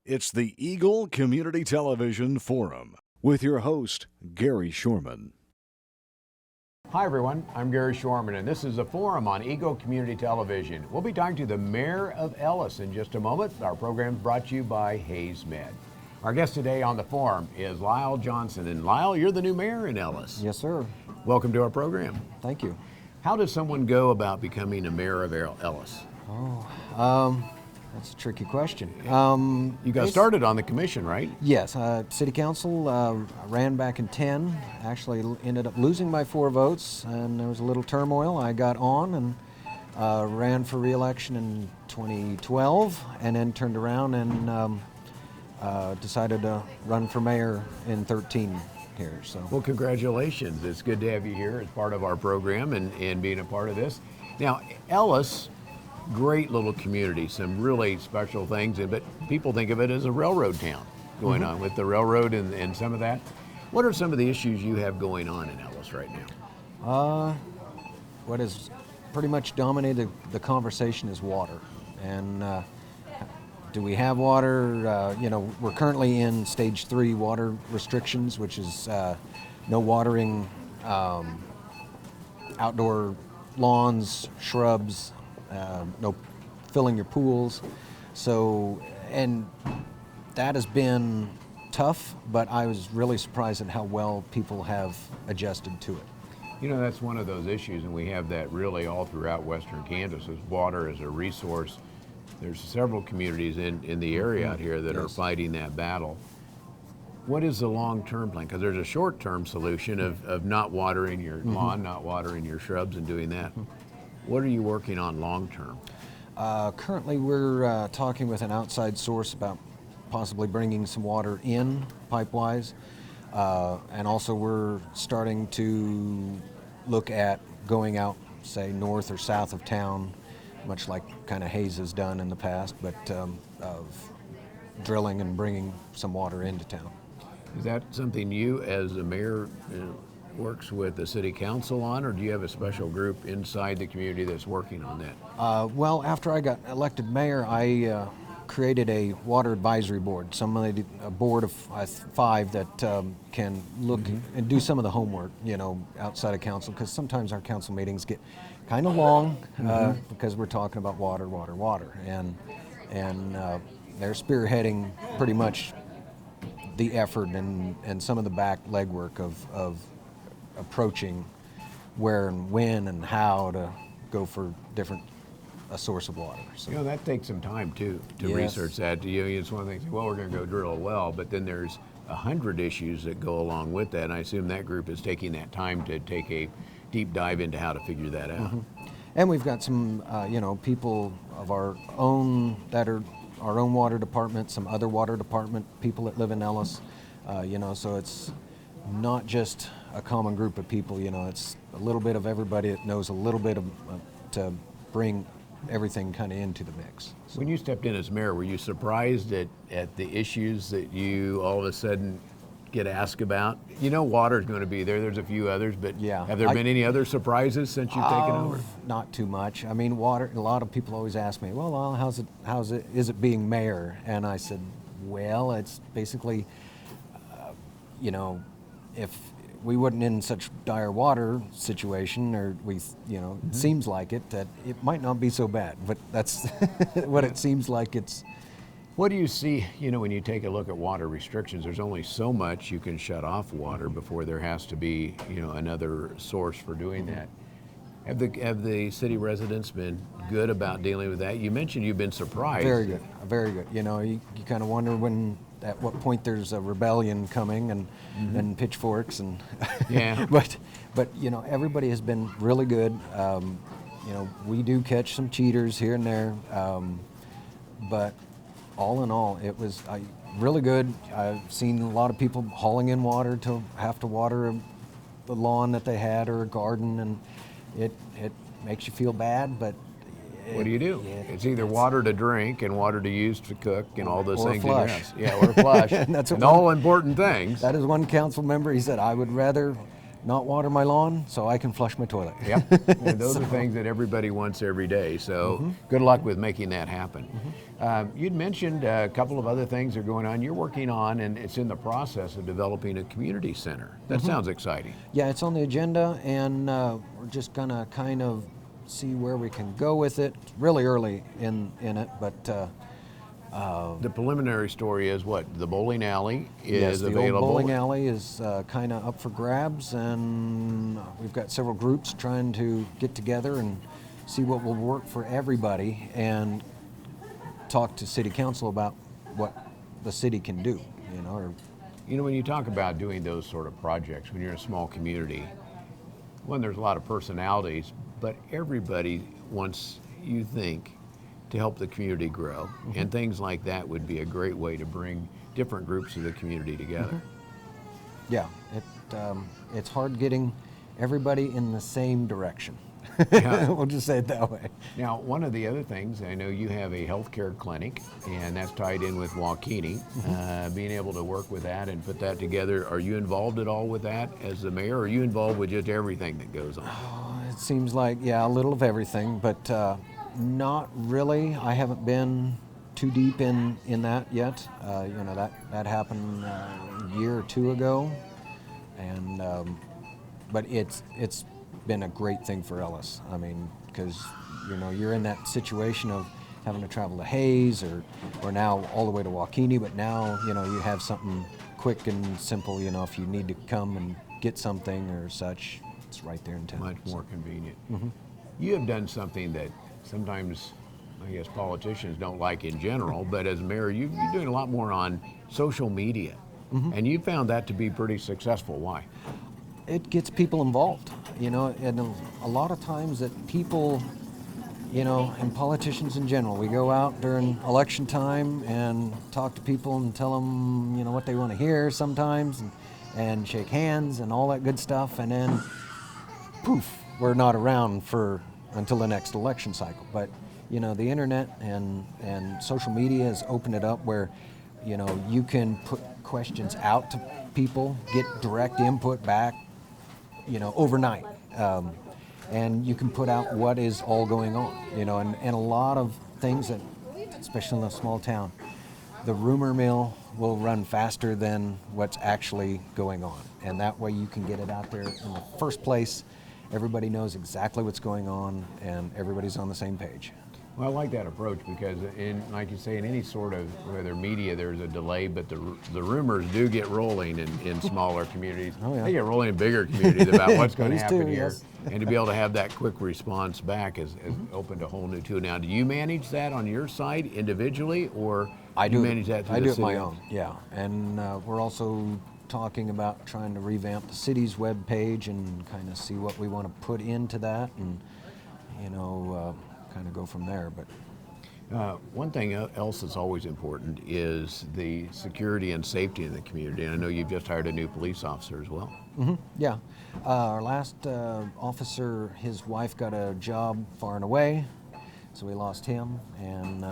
It's the Eagle Community Television Forum with your host, Gary Shorman. Hi everyone, I'm Gary Shorman and this is a forum on Eagle Community Television. We'll be talking to the Mayor of Ellis in just a moment. Our program is brought to you by Hayes Med. Our guest today on the forum is Lyle Johnston. And Lyle, you're the new mayor in Ellis. Yes, sir. Welcome to our program. Thank you. How does someone go about becoming a mayor of Ellis? That's a tricky question. You got started on the commission, right? Yes, City Council ran back in 10, actually ended up losing by 4 votes, and there was a little turmoil. I got on and ran for re-election in 2012, and then turned around and decided to run for mayor in 13 here. So. Well, congratulations. It's good to have you here as part of our program and being a part of this. Now, Ellis, great little community, some really special things, but people think of it as a railroad town going on with the railroad and some of that. What are some of the issues you have going on in Ellis right now? What has pretty much dominated the conversation is water. And do we have water? We're currently in stage 3 water restrictions, which is no watering outdoor lawns, shrubs, no filling your pools. So, and that has been tough, but I was really surprised at how well people have adjusted to it. You know, that's one of those issues, and we have that really all throughout western Kansas, is water as a resource. There's several communities in the area out here that are fighting that battle. What is the long-term plan? Because there's a short-term solution of not watering your lawn, not watering your shrubs and doing that. What are you working on long-term? Currently, we're talking with an outside source about possibly bringing some water in pipe-wise. And also we're starting to look at going out, say, north or south of town, much like kind of Hayes has done in the past, but of drilling and bringing some water into town. Is that something you, as a mayor, works with the city council on, or do you have a special group inside the community that's working on that? Well, after I got elected mayor, I created a water advisory board, a board of 5 that can look and do some of the homework, outside of council, because sometimes our council meetings get kind of long because we're talking about water, and they're spearheading pretty much the effort and some of the back legwork of approaching where and when and how to go for a source of water. So. That takes some time too to research that. It's one of the things, well, we're going to go drill a well, but then there's 100 issues that go along with that, and I assume that group is taking that time to take a deep dive into how to figure that out. And we've got some, people of our own that are our own water department, some other water department people that live in Ellis, so it's not just a common group of people, it's a little bit of everybody that knows a little bit of, to bring everything kind of into the mix. So. When you stepped in as mayor, were you surprised at the issues that you all of a sudden get asked about? Water's going to be there. There's a few others, but have there been any other surprises since you've taken over? Not too much. I mean, water. A lot of people always ask me, "Well, is it being mayor?" And I said, "Well, it's basically, if we wasn't in such dire water situation, or it seems like it, that it might not be so bad. But that's what it seems like it's." What do you see, when you take a look at water restrictions? There's only so much you can shut off water before there has to be, another source for doing that. Have the city residents been good about dealing with that? You mentioned you've been surprised. Very good, very good. You kind of wonder at what point there's a rebellion coming and pitchforks and but everybody has been really good. We do catch some cheaters here and there, but all in all, it was really good. I've seen a lot of people hauling in water to have to water the lawn that they had or a garden, and it makes you feel bad, but what do you do? It's either water to drink and water to use to cook and all those things. Or a flush. Or a flush. And that's all important things. That is one council member. He said, "I would rather not water my lawn so I can flush my toilet. Yep. And those are things that everybody wants every day. So good luck with making that happen. You'd mentioned a couple of other things that are going on. You're working on, and it's in the process of developing a community center. That sounds exciting. Yeah, it's on the agenda, and we're just gonna kind of see where we can go with it. It's really early in it, but The preliminary story is what? The bowling alley yes, is the available. old bowling alley is kind of up for grabs, and we've got several groups trying to get together and see what will work for everybody, and talk to city council about what the city can do. Or You know, when you talk about doing those sort of projects, when you're in a small community, one, there's a lot of personalities, but everybody wants, you think, to help the community grow. And things like that would be a great way to bring different groups of the community together. yeah, it's hard getting everybody in the same direction. Yeah. We'll just say it that way. Now, one of the other things, I know you have a healthcare clinic, and that's tied in with Waukeeny. Being able to work with that and put that together, are you involved at all with that as the mayor, or are you involved with just everything that goes on? It seems like, yeah, a little of everything, but not really. I haven't been too deep in that yet. That happened a year or two ago, and but it's been a great thing for Ellis. I mean, because you're in that situation of having to travel to Hayes or now all the way to Waukeeny, but now you have something quick and simple. If you need to come and get something or such, it's right there in town. Much more convenient. You have done something that sometimes, I guess, politicians don't like in general, but as mayor, you're doing a lot more on social media. And you found that to be pretty successful. Why? It gets people involved, and a lot of times that people, and politicians in general, we go out during election time and talk to people and tell them, what they want to hear sometimes, and shake hands and all that good stuff, and then poof, we're not around until the next election cycle. But the internet and social media has opened it up where you can put questions out to people, get direct input back overnight, and you can put out what is all going on, and a lot of things that, especially in a small town, the rumor mill will run faster than what's actually going on, and that way you can get it out there in the first place. Everybody knows exactly what's going on, and everybody's on the same page. Well, I like that approach because, like you say, in any sort of, whether media, there's a delay, but the rumors do get rolling in smaller communities. Oh, yeah. They get rolling in bigger communities about what's going to These happen too, here. yes. And to be able to have that quick response back is opened a whole new tool. Now, do you manage that on your side individually, or do you manage that through I the do it city? my own, yeah. And we're also talking about trying to revamp the city's web page and kind of see what we want to put into that, and kind of go from there. But one thing else that's always important is the security and safety in the community. And I know you've just hired a new police officer as well. yeah, our last officer, his wife got a job far and away, so we lost him, and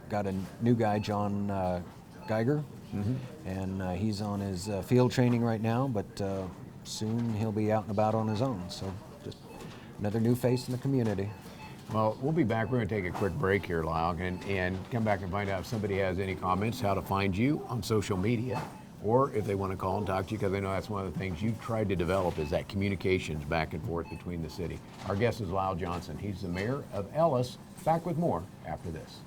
got a new guy, John Geiger, and he's on his field training right now, but soon he'll be out and about on his own. So just another new face in the community. Well, we'll be back. We're going to take a quick break here, Lyle, and come back and find out if somebody has any comments, how to find you on social media, or if they want to call and talk to you, because I know that's one of the things you've tried to develop is that communications back and forth between the city. Our guest is Lyle Johnston. He's the mayor of Ellis. Back with more after this.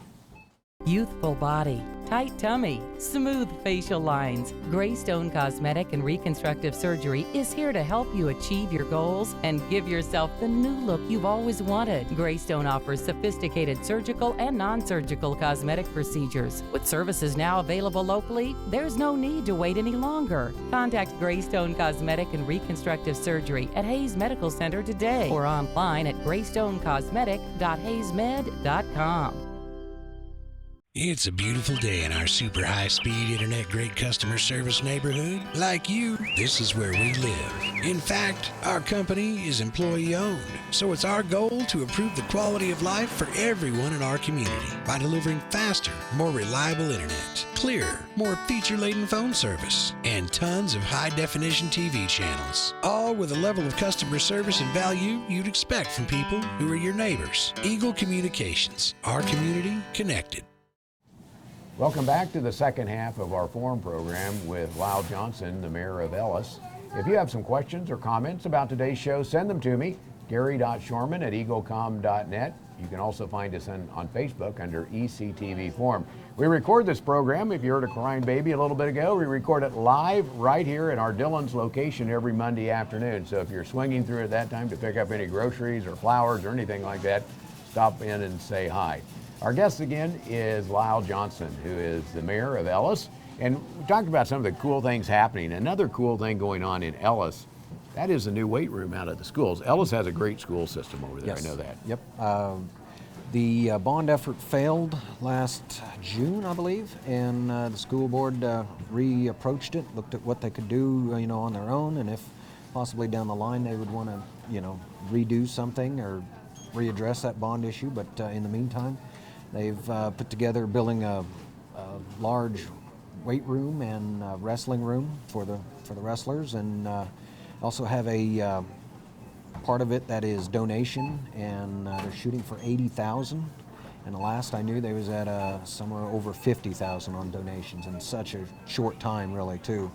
Youthful body, tight tummy, smooth facial lines. Greystone Cosmetic and Reconstructive Surgery is here to help you achieve your goals and give yourself the new look you've always wanted. Greystone offers sophisticated surgical and non-surgical cosmetic procedures. With services now available locally, there's no need to wait any longer. Contact Greystone Cosmetic and Reconstructive Surgery at Hayes Medical Center today or online at greystonecosmetic.hayesmed.com. It's a beautiful day in our super high-speed internet great customer service neighborhood. Like you, this is where we live. In fact, our company is employee-owned, so it's our goal to improve the quality of life for everyone in our community by delivering faster, more reliable internet, clearer, more feature-laden phone service, and tons of high-definition TV channels, all with a level of customer service and value you'd expect from people who are your neighbors. Eagle Communications, our community connected. Welcome back to the second half of our forum program with Lyle Johnston, the mayor of Ellis. If you have some questions or comments about today's show, send them to me, gary.shorman@eaglecom.net. You can also find us on Facebook under ECTV Forum. We record this program, if you heard a crying baby a little bit ago, we record it live right here at our Dillon's location every Monday afternoon. So if you're swinging through at that time to pick up any groceries or flowers or anything like that, stop in and say hi. Our guest again is Lyle Johnston, who is the mayor of Ellis. And we talked about some of the cool things happening. Another cool thing going on in Ellis, that is the new weight room out of the schools. Ellis has a great school system over there, Yes. I know that. Yep. The bond effort failed last June, I believe, and the school board reapproached it, looked at what they could do, on their own, and if possibly down the line they would want to, redo something or readdress that bond issue. But in the meantime, they've put together building a large weight room and wrestling room for the wrestlers, and also have a part of it that is donation, and they're shooting for $80,000. And the last I knew, they was at somewhere over $50,000 on donations in such a short time, really, too.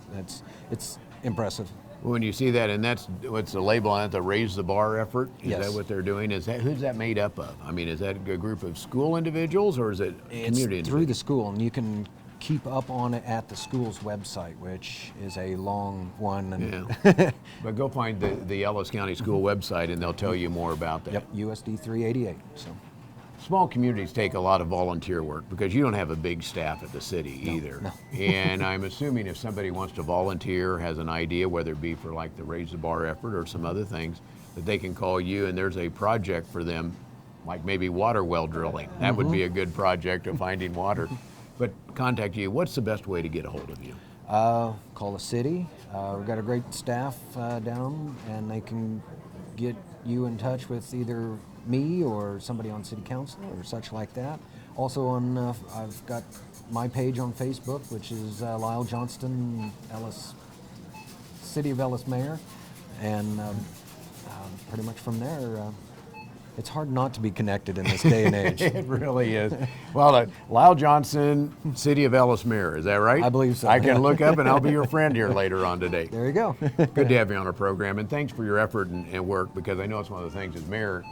It's impressive. When you see that, and that's what's the label on it, the Raise the Bar effort? Is Yes. that what they're doing? Who's that made up of? I mean, is that a group of school individuals or is it community individuals? It's through the school, and you can keep up on it at the school's website, which is a long one. And Yeah. But go find the Ellis County School website and they'll tell you more about that. Yep, USD 388. So. Small communities take a lot of volunteer work because you don't have a big staff at the city either. No. And I'm assuming if somebody wants to volunteer, has an idea, whether it be for like the Raise the Bar effort or some other things, that they can call you and there's a project for them, like maybe water well drilling. That would be a good project of finding water. But contact you, what's the best way to get a hold of you? Call the city. We've got a great staff down, and they can get you in touch with either me or somebody on city council or such like that. Also I've got my page on Facebook, which is Lyle Johnston, Ellis, City of Ellis Mayor, and pretty much from there, it's hard not to be connected in this day and age. It really is. Well, Lyle Johnston, City of Ellis Mayor, is that right? I believe so. I can look up and I'll be your friend here later on today. There you go. Good to have you on our program, and thanks for your effort and work, because I know it's one of the things as mayor,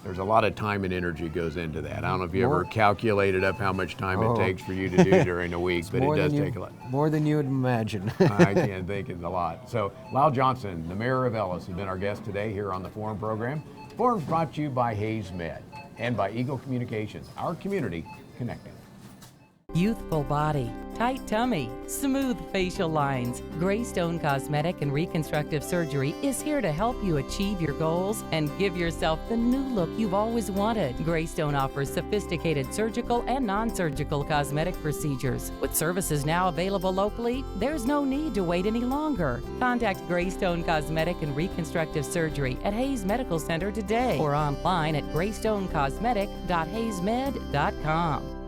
there's a lot of time and energy goes into that. I don't know if you ever calculated up how much time it takes for you to do during a week, but it does take a lot. More than you would imagine. I can't think it's a lot. So Lyle Johnston, the mayor of Ellis, has been our guest today here on the Forum program. Forum brought to you by Hayes Med and by Eagle Communications, our community connected. Youthful body, tight tummy, smooth facial lines. Greystone Cosmetic and Reconstructive Surgery is here to help you achieve your goals and give yourself the new look you've always wanted. Greystone offers sophisticated surgical and non-surgical cosmetic procedures. With services now available locally, there's no need to wait any longer. Contact Greystone Cosmetic and Reconstructive Surgery at Hayes Medical Center today or online at greystonecosmetic.hayesmed.com.